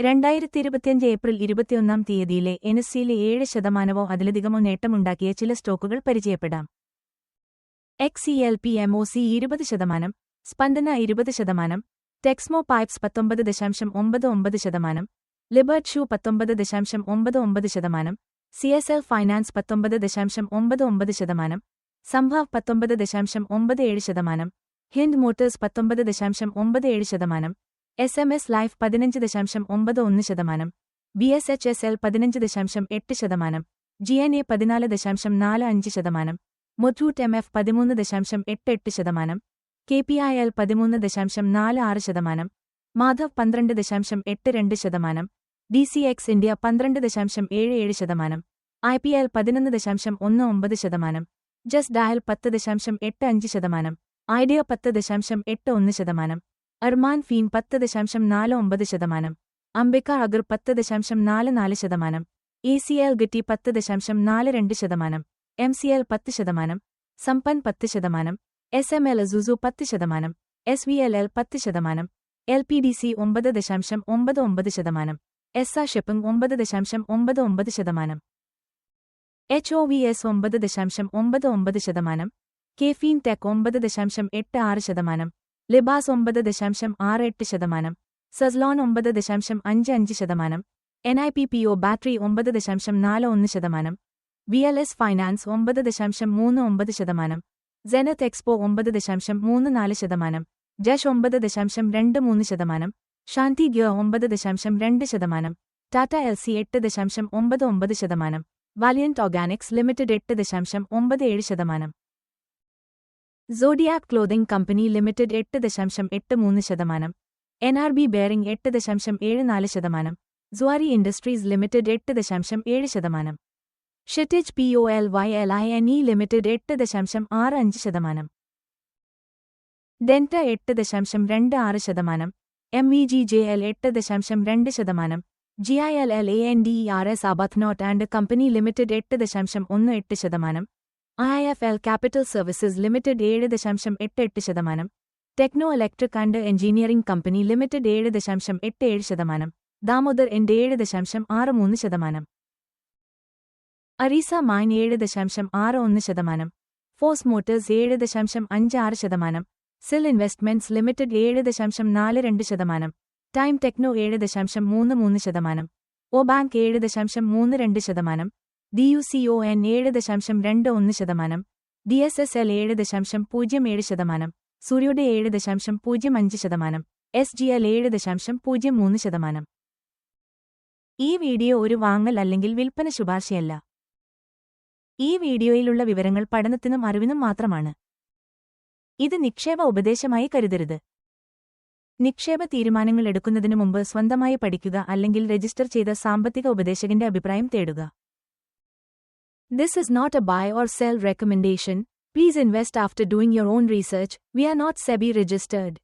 2025 April 21 തീയതിയിലെ എൻഎസ്സിയിലെ 7% അതിലധികമോ നേട്ടമുണ്ടാക്കിയ ചില സ്റ്റോക്കുകൾ പരിചയപ്പെടാം. XELPMOC 20%, Spandana 20%, Texmo pipes 19.99%, Liberty shoe 19.99%, CSL finance 19.99%, Sambhav 19.97%, Hind motors 19.97%, SMS life 15.91%, BSHSL 15.8%, GNA 14.45%, Muthoot MF 13.88%, KPIL 13.46%, Madhav 12.82%, DCX India 12.77%, IPL 11.19%, Just Dial 10.85%, Idea 10.81%, അർമാൻ ഫീം 10.49%, Ambika Agar 10.44%, ECL ഗറ്റി 10.42%, MCL 10%, സമ്പൻ 10%, SML Isuzu 10%, SVLL 10%, LPDC 9.99%, SA shipping 9.99%, HOVS 9.99%, കെഫീൻ tech 9.86%, Libas 9.68%, Suzlon 9.55%, NIPPO battery 9.41%, VLS finance 9.39%, Zenith expo 9.34%, Jash 9.23%, Shanti ഗ്യോ 9.2%, Tata LC 8.99%, valiant organics limited 8.97%, zodiac clothing company limited 8.83%, NRB bearing 8.74%, സ്വാരി industries limited 8.7%, ഷിറ്റേജ് POLYLINE limited 8.65%, ഡെൻറ്റ 8.26%, MVGJL 8.2%, GILLANDERS Arbuthnot and company limited 8.18%, IIFL capital services limited 7.88%, techno electric and engineering company limited 7.87%, Damodar എൻഡ് 7.63%, അരീസ mine 7.61%, ഫോസ് Motors 7.56%, സിൽ investments limited 7.42%, time techno 7.33%, O bank 7.32%, DUCON 7.21%, DSSL 7.07%, സൂര്യോദയ 7.05%, SGL 7.03%. ഈ video ഒരു വാങ്ങൽ അല്ലെങ്കിൽ വിൽപ്പന ശുപാർശയല്ല. ഈ വീഡിയോയിലുള്ള വിവരങ്ങൾ പഠനത്തിനും അറിവിനും മാത്രമാണ്. ഇത് നിക്ഷേപ ഉപദേശമായി കരുതരുത്. നിക്ഷേപ തീരുമാനങ്ങൾ എടുക്കുന്നതിനു മുമ്പ് സ്വന്തമായി പഠിക്കുക അല്ലെങ്കിൽ രജിസ്റ്റർ ചെയ്ത സാമ്പത്തിക ഉപദേശകന്റെ അഭിപ്രായം തേടുക. This is not a buy or sell recommendation. Please invest after doing your own research. We are not SEBI registered.